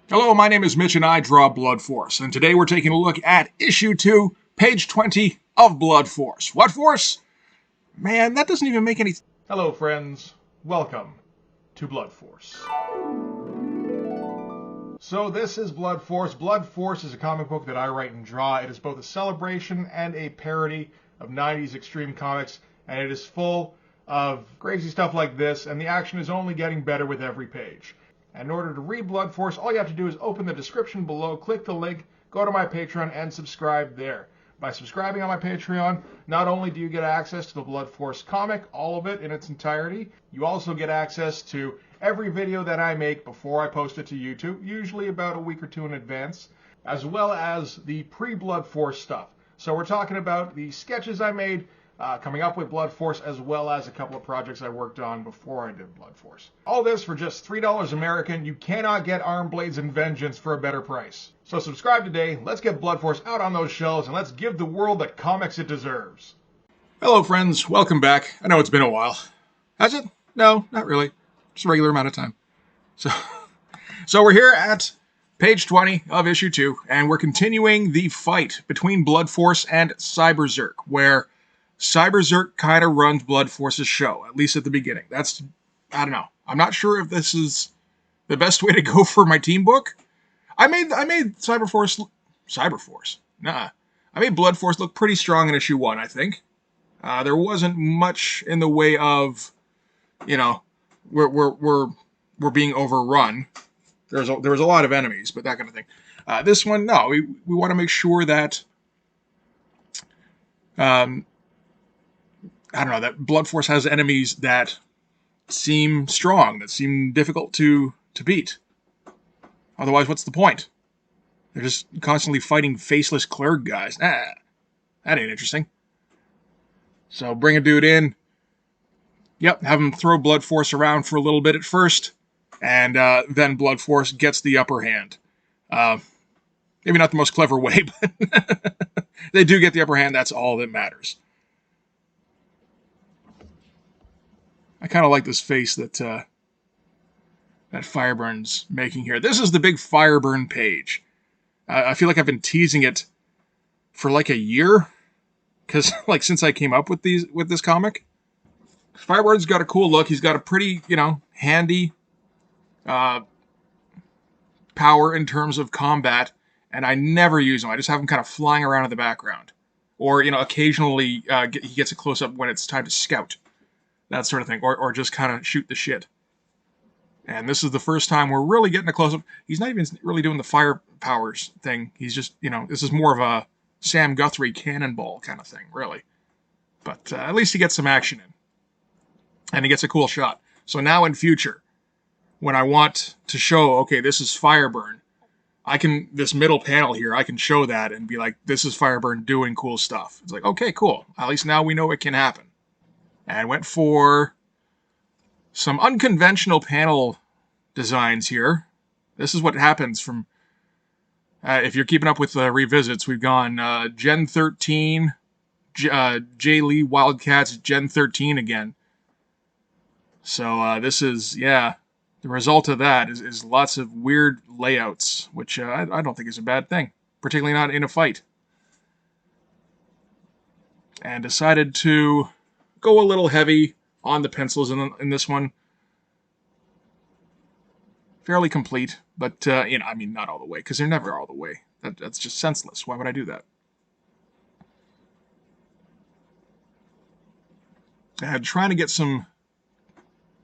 Hello, my name is Mitch and I draw Blood Force, and today we're taking a look at issue 2, page 20 of Blood Force. What force? Man, that doesn't even make any... Hello, friends. Welcome to Blood Force. So this is Blood Force. Blood Force is a comic book that I write and draw. It is both a celebration and a parody of 90s extreme comics, and it is full of crazy stuff like this, and the action is only getting better with every page. And in order to read Blood Force, all you have to do is open the description below, click the link, go to my Patreon, and subscribe there. By subscribing on my Patreon, not only do you get access to the Blood Force comic, all of it in its entirety, you also get access to every video that I make before I post it to YouTube, usually about a week or two in advance, as well as the pre-Blood Force stuff. So we're talking about the sketches I made coming up with Blood Force, as well as a couple of projects I worked on before I did Blood Force. All this for just $3 American. You cannot get Arm Blades and Vengeance for a better price. So subscribe today, let's get Blood Force out on those shelves, and let's give the world the comics it deserves. Hello, friends. Welcome back. I know it's been a while. Has it? No, not really. Just a regular amount of time. So we're here at page 20 of issue 2, and we're continuing the fight between Blood Force and Cyberzerk, where Cyberzerk kind of runs Blood Force's show, at least at the beginning. I don't know. I'm not sure if this is the best way to go for my team book. I made Cyberforce. Nah. I made Blood Force look pretty strong in issue 1, I think. There wasn't much in the way of, we're being overrun. There was a lot of enemies, but that kind of thing. This one, no. We want to make sure that that Blood Force has enemies that seem strong, that seem difficult to beat. Otherwise, what's the point? They're just constantly fighting faceless clerk guys. That ain't interesting. So bring a dude in. Yep, have him throw Blood Force around for a little bit at first, and then Blood Force gets the upper hand. Maybe not the most clever way, but they do get the upper hand. That's all that matters. I kind of like this face that Fireburn's making here. This is the big Fireburn page. I feel like I've been teasing it for like a year, because since I came up with this comic. Fireburn's got a cool look. He's got a pretty, handy power in terms of combat, and I never use him. I just have him kind of flying around in the background. Or, occasionally he gets a close-up when it's time to scout. That sort of thing. Or just kind of shoot the shit. And this is the first time we're really getting a close-up. He's not even really doing the fire powers thing. He's just, this is more of a Sam Guthrie cannonball kind of thing, really. But at least he gets some action in. And he gets a cool shot. So now in future, when I want to show, okay, this is Fireburn, this middle panel here, I can show that and be like, this is Fireburn doing cool stuff. It's like, okay, cool. At least now we know it can happen. And went for some unconventional panel designs here. This is what happens from, if you're keeping up with the revisits, we've gone Gen 13, J. Lee Wildcats, Gen 13 again. So this is, the result of that is lots of weird layouts, which I don't think is a bad thing, particularly not in a fight. And decided to go a little heavy on the pencils in this one. Fairly complete, but, not all the way, because they're never all the way. That's just senseless. Why would I do that? Trying to get some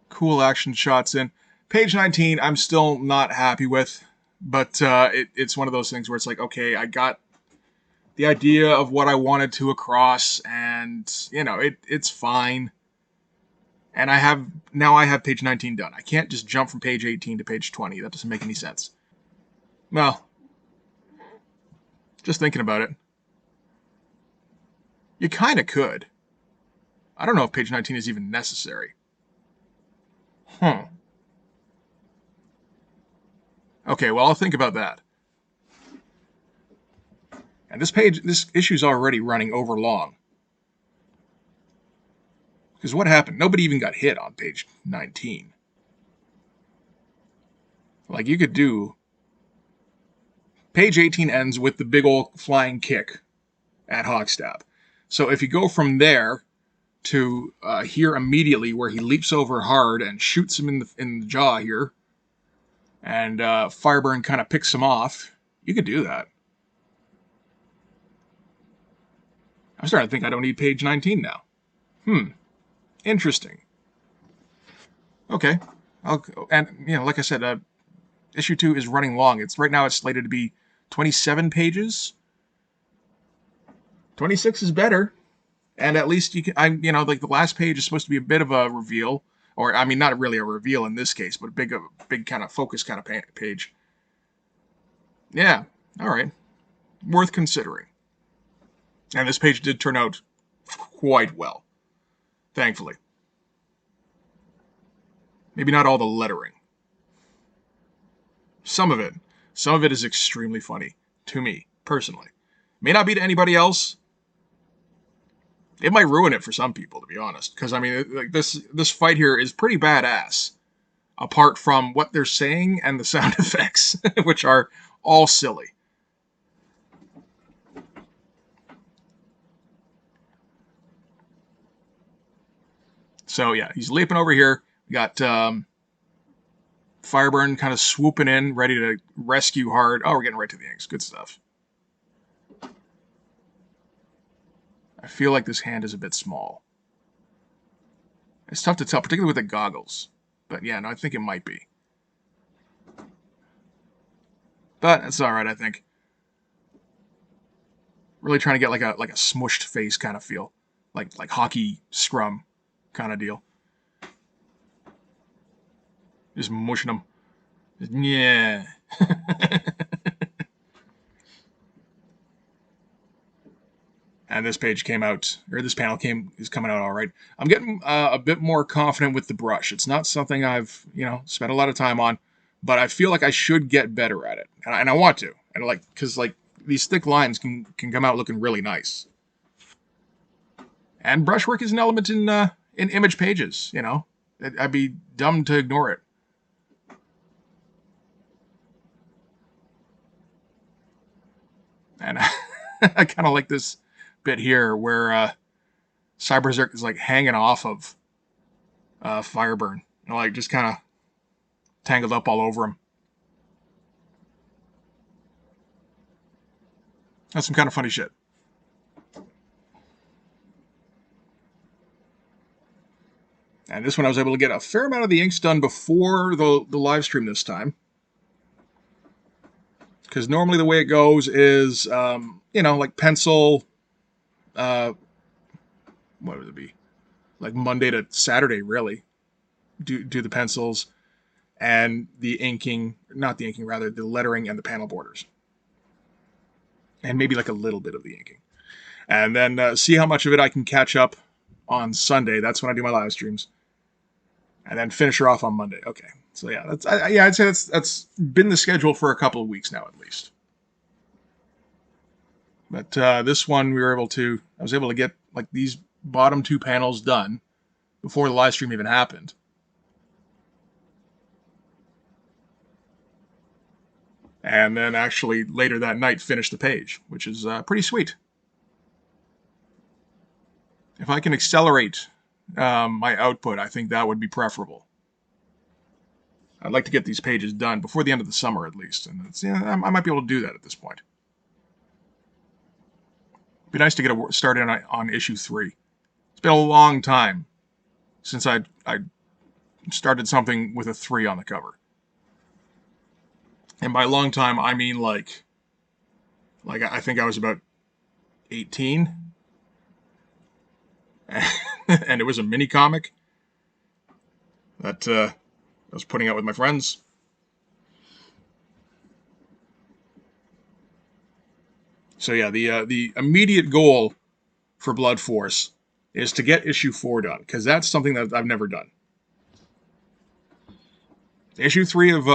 cool action shots in. Page 19, I'm still not happy with, but it's one of those things where it's like, okay, I got the idea of what I wanted to across, and, it's fine. And I have page 19 done. I can't just jump from page 18 to page 20. That doesn't make any sense. Well, just thinking about it, you kind of could. I don't know if page 19 is even necessary. Okay, well, I'll think about that. And this issue's already running over long. Because what happened? Nobody even got hit on page 19. Like, you could do Page 18 ends with the big old flying kick at Hogstab. So if you go from there to here immediately, where he leaps over hard and shoots him in the jaw here, and Fireburn kind of picks him off, you could do that. I'm starting to think I don't need page 19 now. Interesting. Okay. And like I said, issue 2 is running long. Right now it's slated to be 27 pages. 26 is better. And at least you can, like the last page is supposed to be a bit of a reveal, or I mean, not really a reveal in this case, but a big kind of focus kind of page. Yeah, all right, worth considering. And this page did turn out quite well, thankfully. Maybe not all the lettering. Some of it is extremely funny to me personally. May not be to anybody else. It might ruin it for some people, to be honest. Because, I mean, like this fight here is pretty badass. Apart from what they're saying and the sound effects, which are all silly. So, yeah, he's leaping over here. We got Fireburn kind of swooping in, ready to rescue hard. Oh, we're getting right to the inks. Good stuff. I feel like this hand is a bit small. It's tough to tell, particularly with the goggles. But yeah, no, I think it might be. But it's all right, I think. Really trying to get like a smushed face kind of feel, like hockey scrum kind of deal. Just mushing them. Yeah. And this page came out, or this panel is coming out all right. I'm getting a bit more confident with the brush. It's not something I've, spent a lot of time on, but I feel like I should get better at it, and I want to. And because these thick lines can come out looking really nice. And brushwork is an element in image pages. I'd be dumb to ignore it. And I kind of like this bit here where Cyberberserk is like hanging off of Fireburn, just kind of tangled up all over him. That's some kind of funny shit. And this one I was able to get a fair amount of the inks done before the live stream this time. Because normally the way it goes is, like pencil, what would it be? Like Monday to Saturday, really. Do the pencils and the inking, not the inking, rather, the lettering and the panel borders. And maybe like a little bit of the inking. And then see how much of it I can catch up on Sunday. That's when I do my live streams. And then finish her off on Monday. Okay. So yeah, I'd say that's been the schedule for a couple of weeks now at least. But this one I was able to get like these bottom two panels done before the live stream even happened. And then actually later that night finish the page, which is pretty sweet. If I can accelerate my output, I think that would be preferable. I'd like to get these pages done before the end of the summer, at least, and I might be able to do that at this point. It'd be nice to get started on issue 3. It's been a long time since I started something with a 3 on the cover, and by long time I mean like I think I was about 18, and it was a mini comic that I was putting out with my friends. So yeah, the immediate goal for Blood Force is to get issue 4 done, because that's something that I've never done. Issue 3 of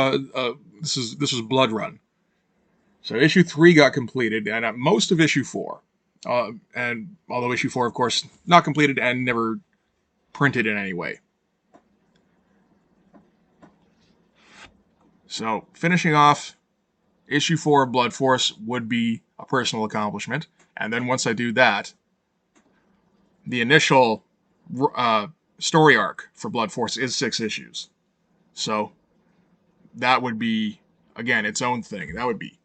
this was Blood Run. So issue 3 got completed, and most of issue 4, and although issue 4, of course, not completed and never printed in any way. So finishing off issue 4 of Blood Force would be a personal accomplishment. And then once I do that, the initial story arc for Blood Force is 6 issues. So that would be, again, its own thing. That would be,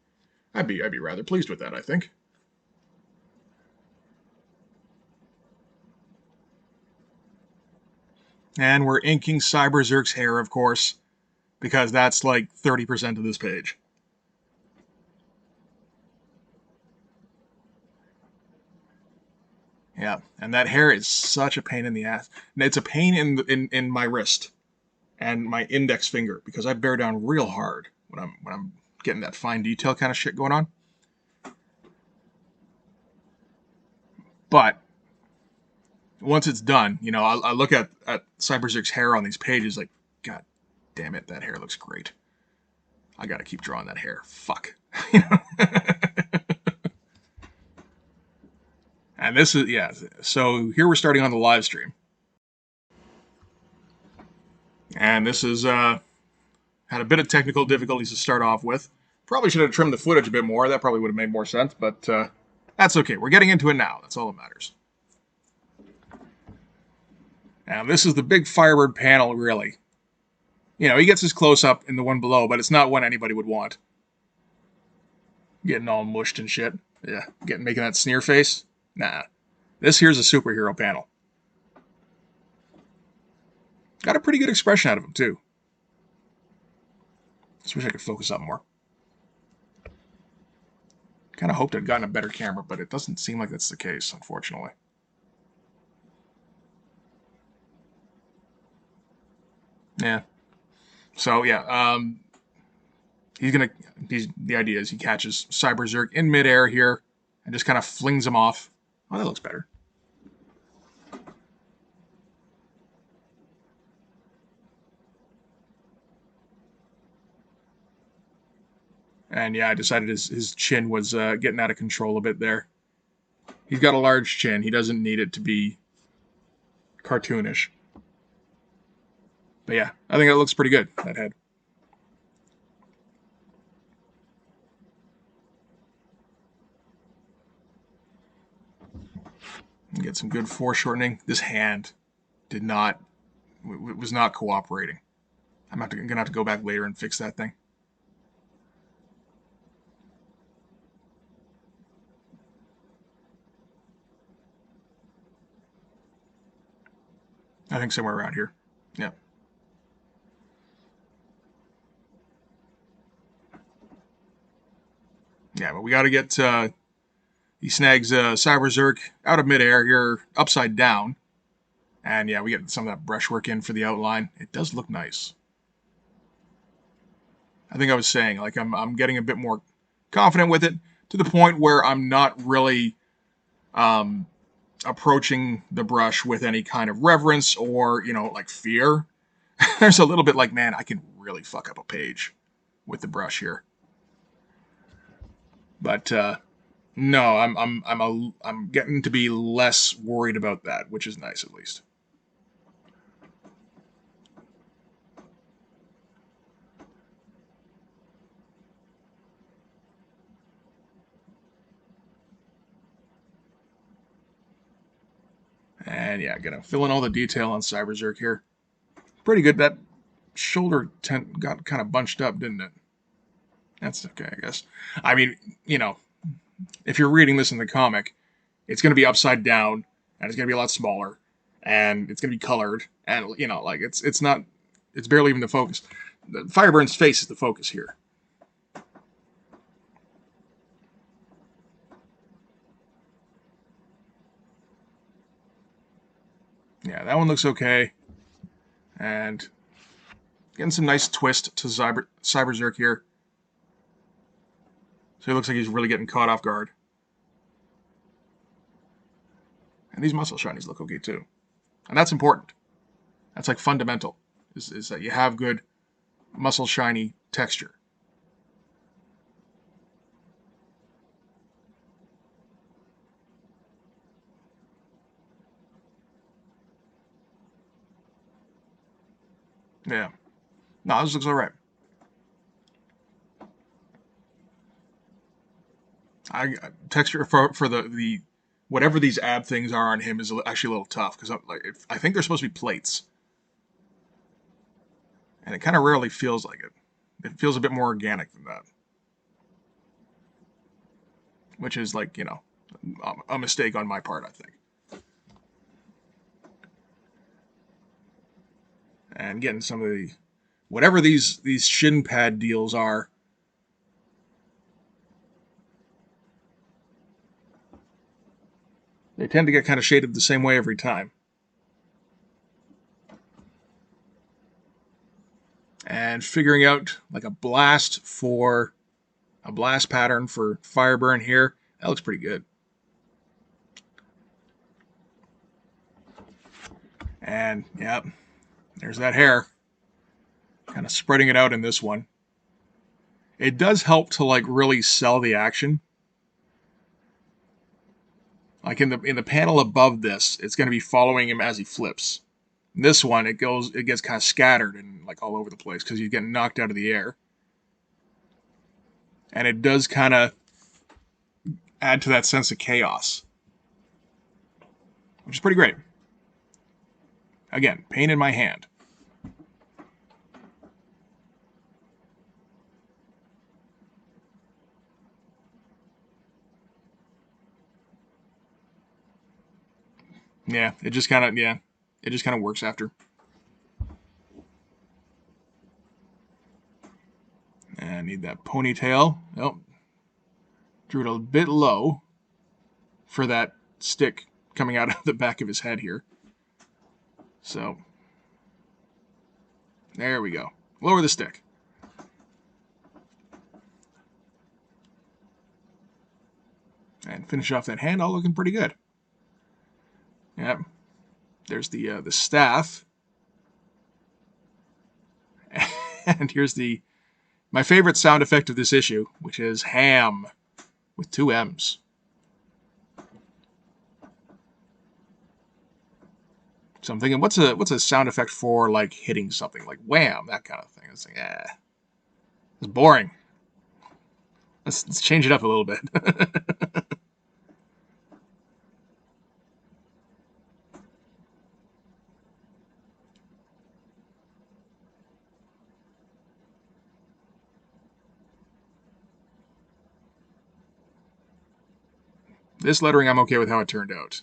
I'd be rather pleased with that, I think. And we're inking Cyberzerk's hair, of course, because that's like 30% of this page. Yeah, and that hair is such a pain in the ass. And it's a pain in my wrist and my index finger because I bear down real hard when I'm getting that fine detail kind of shit going on. But once it's done, you know, I look at Cyberzerk's hair on these pages like, God damn it, that hair looks great. I gotta keep drawing that hair. Fuck. And this is, yeah, so here we're starting on the live stream. And this is, had a bit of technical difficulties to start off with. Probably should have trimmed the footage a bit more. That probably would have made more sense, but that's okay. We're getting into it now. That's all that matters. Now, this is the big Firebird panel, really. You know, he gets his close-up in the one below, but it's not one anybody would want. Getting all mushed and shit. Yeah, making that sneer face. Nah. This here's a superhero panel. Got a pretty good expression out of him, too. Just wish I could focus up more. Kind of hoped I'd gotten a better camera, but it doesn't seem like that's the case, unfortunately. Yeah. So, yeah, the idea is he catches Cyberzerk in midair here and just kind of flings him off. Oh, that looks better. And yeah, I decided his chin was getting out of control a bit there. He's got a large chin. He doesn't need it to be cartoonish. But yeah, I think that looks pretty good, that head. Get some good foreshortening. This hand was not cooperating. I'm gonna have to go back later and fix that thing. I think somewhere around here. Yeah. Yeah, but we got to get. He snags Cyberzerk out of midair here, upside down, and yeah, we get some of that brushwork in for the outline. It does look nice. I think I was saying, like, I'm getting a bit more confident with it to the point where I'm not really approaching the brush with any kind of reverence or, you know, like fear. There's a little bit like, man, I can really fuck up a page with the brush here. But no, I'm getting to be less worried about that, which is nice at least. And yeah, gonna fill in all the detail on Cyberzerk here. Pretty good. That shoulder got kind of bunched up, didn't it? That's okay, I guess. I mean, you know, if you're reading this in the comic, it's going to be upside down, and it's going to be a lot smaller, and it's going to be colored, and you know, like it's not, it's barely even the focus. Fireburn's face is the focus here. Yeah, that one looks okay, and getting some nice twist to Cyberzerk here. So he looks like he's really getting caught off guard. And these muscle shinies look okay too. And that's important. That's like fundamental, is that you have good muscle shiny texture. Yeah. No, this looks alright. Texture for the whatever these ab things are on him is actually a little tough because like I think they're supposed to be plates, and it kind of rarely feels like it. It feels a bit more organic than that, which is like a mistake on my part, I think. And getting some of the whatever these shin pad deals are. They tend to get kind of shaded the same way every time. And figuring out like a blast pattern for Fireburn here, that looks pretty good. And yep, there's that hair. Kind of spreading it out in this one. It does help to like really sell the action. Like in the panel above this, it's going to be following him as he flips. In this one, it gets kind of scattered and like all over the place because he's getting knocked out of the air. And it does kind of add to that sense of chaos, which is pretty great. Again, pain in my hand. Yeah, it just kind of works after. And I need that ponytail. Oh, drew it a bit low for that stick coming out of the back of his head here. So, there we go. Lower the stick. And finish off that hand, all looking pretty good. Yep. There's the staff. And here's my favorite sound effect of this issue, which is ham with 2 M's. So I'm thinking, what's a sound effect for like hitting something, like wham, that kind of thing. It's like, it's boring. Let's change it up a little bit. This lettering, I'm okay with how it turned out.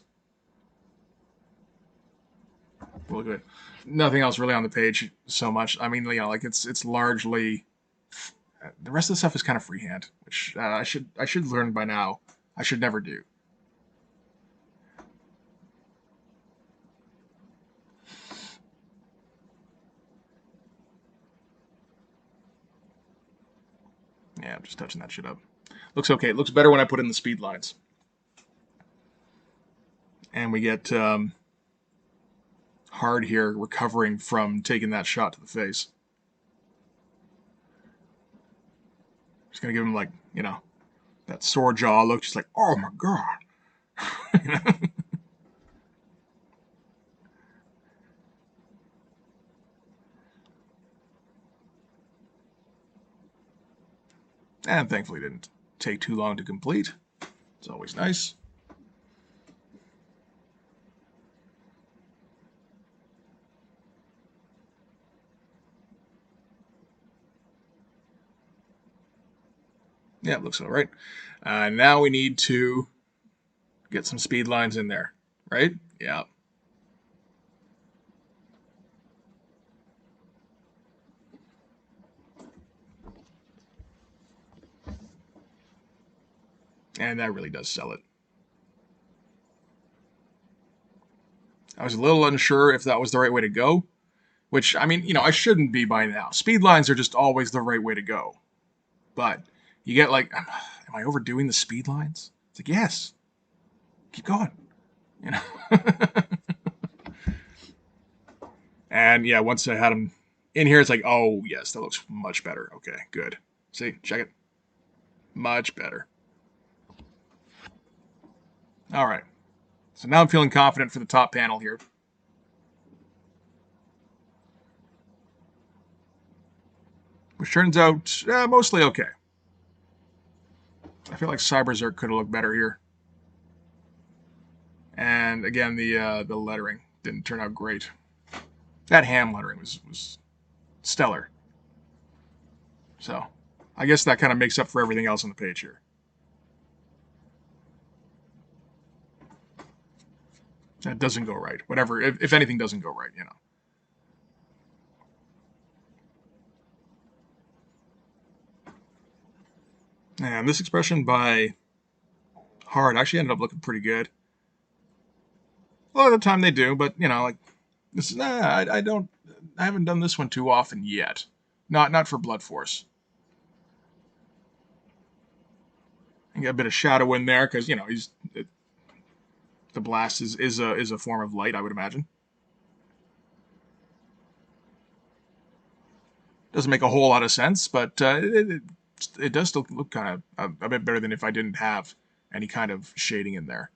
Look at it. Nothing else really on the page so much. I mean, like it's largely the rest of the stuff is kind of freehand, which I should learn by now. I should never do. Yeah, I'm just touching that shit up. Looks okay. It looks better when I put in the speed lines. And we get Hard here recovering from taking that shot to the face. Just gonna give him like, that sore jaw look. Just like, oh my god. And thankfully it didn't take too long to complete. It's always nice. Yeah, it looks all right. Now we need to get some speed lines in there, right? Yeah. And that really does sell it. I was a little unsure if that was the right way to go, which, I mean, I shouldn't be by now. Speed lines are just always the right way to go. But you get like, am I overdoing the speed lines? It's like, yes. Keep going. And yeah, once I had them in here, it's like, oh, yes, that looks much better. Okay, good. See, check it. Much better. All right. So now I'm feeling confident for the top panel here. Which turns out mostly okay. I feel like Cyberberserk could have looked better here. And again, the lettering didn't turn out great. That ham lettering was stellar. So I guess that kind of makes up for everything else on the page here. That doesn't go right. Whatever, if anything doesn't go right, you know. And this expression by Hard actually ended up looking pretty good. A lot of the time they do, but you know, like this is I haven't done this one too often yet. Not for Blood Force. I got a bit of shadow in there because you know the blast is a form of light, I would imagine. Doesn't make a whole lot of sense, but it does still look kind of a bit better than if I didn't have any kind of shading in there.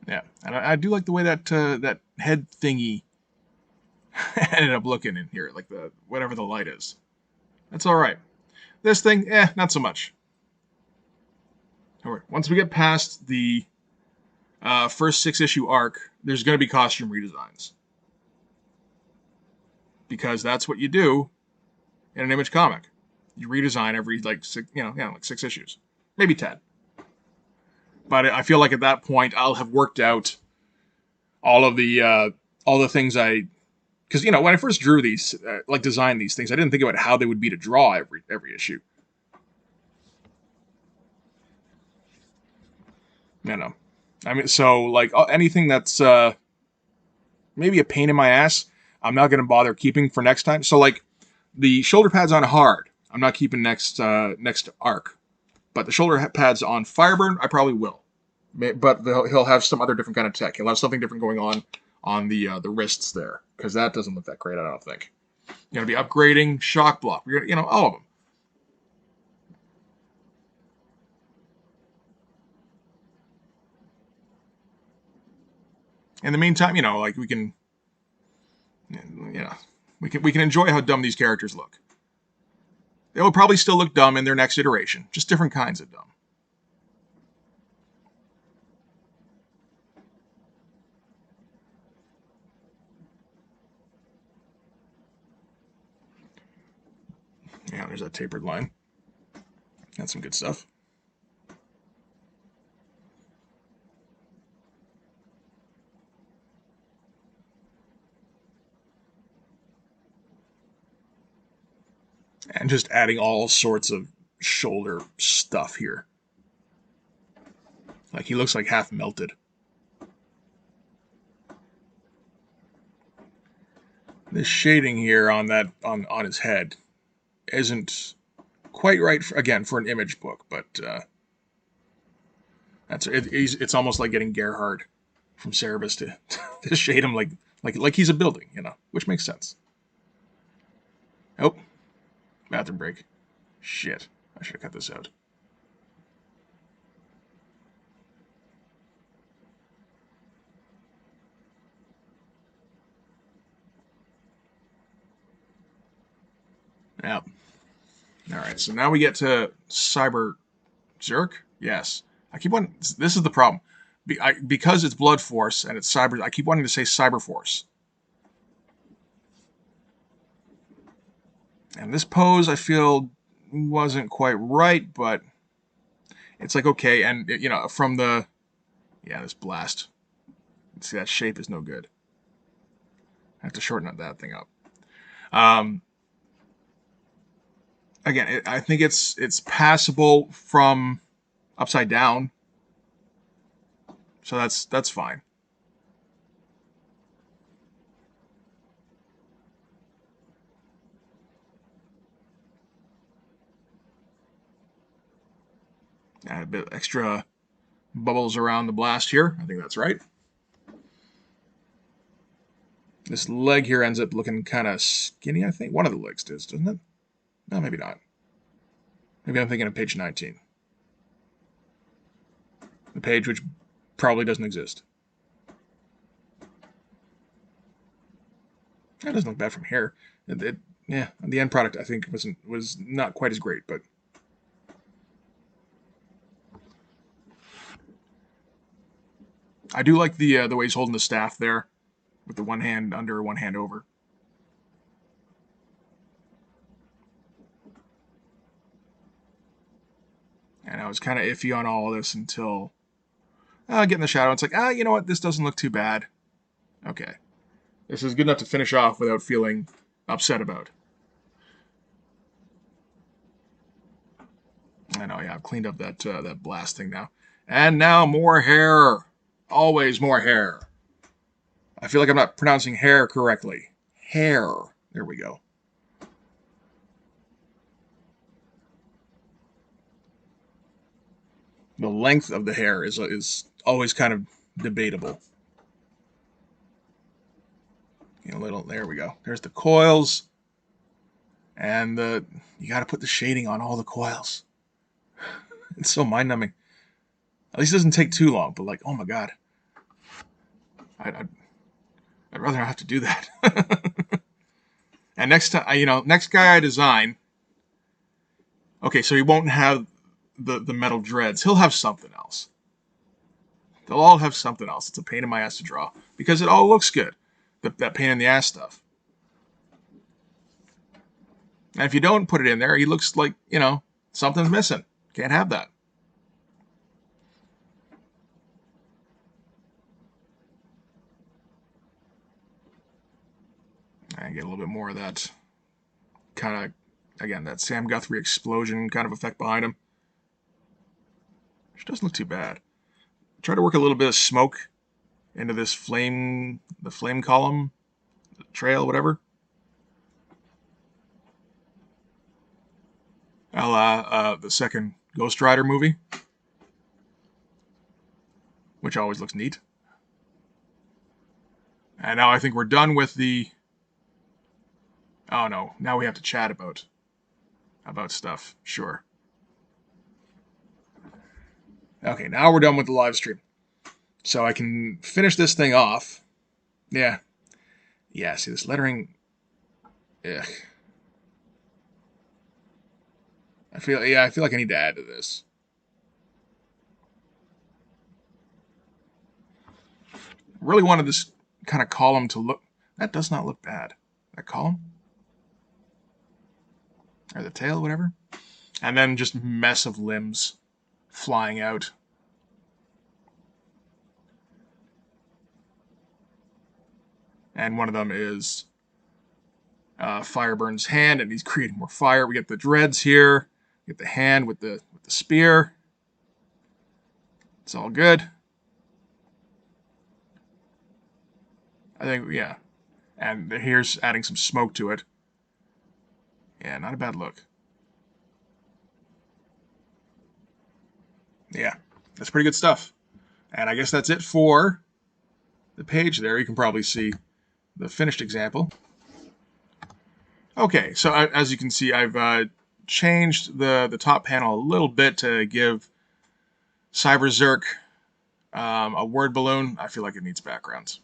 Yeah, and I do like the way that that head thingy ended up looking in here, like the whatever the light is. That's all right. This thing, not so much. All right, once we get past the first 6-issue arc, there's going to be costume redesigns because that's what you do in an Image comic. You redesign every like like 6 issues, maybe 10. But I feel like at that point I'll have worked out all of the things because you know when I first drew these like designed these things I didn't think about how they would be to draw every issue. You know, I mean, so like anything that's maybe a pain in my ass, I'm not going to bother keeping for next time. So like the shoulder pads on Hard, I'm not keeping next arc, but the shoulder pads on Fireburn, I probably will. But he'll have some other different kind of tech. He'll have something different going on the wrists there because that doesn't look that great. I don't think. You're gonna be upgrading shock block. You're gonna, all of them. In the meantime, like we can, we can enjoy how dumb these characters look. They will probably still look dumb in their next iteration, just different kinds of dumb. Yeah, there's that tapered line. That's some good stuff. And just adding all sorts of shoulder stuff here. Like he looks like half melted. This shading here on on his head isn't quite right for an Image book, but it's almost like getting Gerhard from Cerebus to shade him like he's a building, which makes sense. Oh, bathroom break. Shit, I should have cut this out. Yeah. All right, so now we get to Cyber Zerk. Yes, I keep wanting. This is the problem, because it's Blood Force and it's Cyber. I keep wanting to say Cyber Force. And this pose I feel wasn't quite right, but it's like okay. And from this blast. See, that shape is no good. I have to shorten that thing up. Again, I think it's passable from upside down, so that's fine. Add a bit extra bubbles around the blast here. I think that's right. This leg here ends up looking kind of skinny, I think. One of the legs does, doesn't it? No, maybe not. Maybe I'm thinking of page 19. The page which probably doesn't exist. That doesn't look bad from here. Yeah, the end product I think was not quite as great, but I do like the way he's holding the staff there, with the one hand under, one hand over. And I was kind of iffy on all of this until get in the shadow. It's like, you know what? This doesn't look too bad. Okay. This is good enough to finish off without feeling upset about. I know, yeah, I've cleaned up that blast thing now. And now more hair. Always more hair. I feel like I'm not pronouncing hair correctly. Hair. There we go. The length of the hair is always kind of debatable. There we go. There's the coils. And you got to put the shading on all the coils. It's so mind-numbing. At least it doesn't take too long, but like, oh my god. I'd rather not have to do that. And next time, next guy I design, okay, so he won't have the metal dreads. He'll have something else. They'll all have something else. It's a pain in my ass to draw because it all looks good. That pain in the ass stuff. And if you don't put it in there, he looks like, something's missing. Can't have that. And get a little bit more of that kind of, again, that Sam Guthrie explosion kind of effect behind him. Which doesn't look too bad. Try to work a little bit of smoke into this the flame column, the trail, whatever. A la the second Ghost Rider movie, which always looks neat. And now I think we're done with the... Oh no, now we have to chat about stuff. Sure. Okay, now we're done with the live stream. So I can finish this thing off. Yeah. Yeah, see this lettering... Ugh. I feel like I need to add to this. Really wanted this kind of column to look... That does not look bad. That column? Or the tail, whatever. And then just mess of limbs flying out. And one of them is Fireburn's hand, and he's creating more fire. We get the dreads here. We get the hand with the spear. It's all good. I think, yeah. And here's adding some smoke to it. Yeah, not a bad look. Yeah, that's pretty good stuff. And I guess that's it for the page there. You can probably see the finished example. Okay, so as you can see, I've changed the top panel a little bit to give Cyberzerk a word balloon. I feel like it needs backgrounds.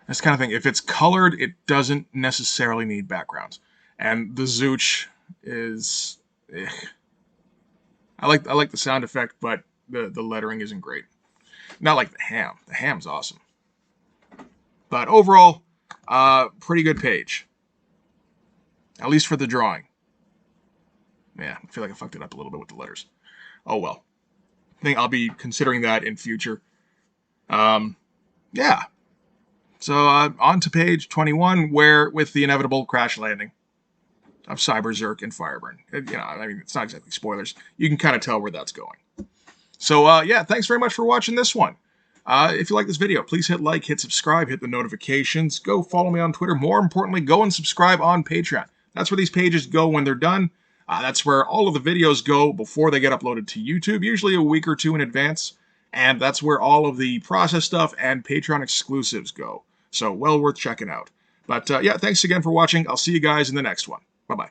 This kind of thing. If it's colored, it doesn't necessarily need backgrounds. And the Zooch is... I like the sound effect, but the lettering isn't great. Not like the ham. The ham's awesome. But overall, pretty good page. At least for the drawing. Yeah, I feel like I fucked it up a little bit with the letters. Oh well. I think I'll be considering that in future. Yeah. So on to page 21, where with the inevitable crash landing of Cyberzerk and Fireburn. I mean, it's not exactly spoilers. You can kind of tell where that's going. So yeah, thanks very much for watching this one. If you like this video, please hit like, hit subscribe, hit the notifications. Go follow me on Twitter. More importantly, go and subscribe on Patreon. That's where these pages go when they're done. That's where all of the videos go before they get uploaded to YouTube, usually a week or two in advance. And that's where all of the process stuff and Patreon exclusives go. So well worth checking out. But yeah, thanks again for watching. I'll see you guys in the next one. Bye-bye.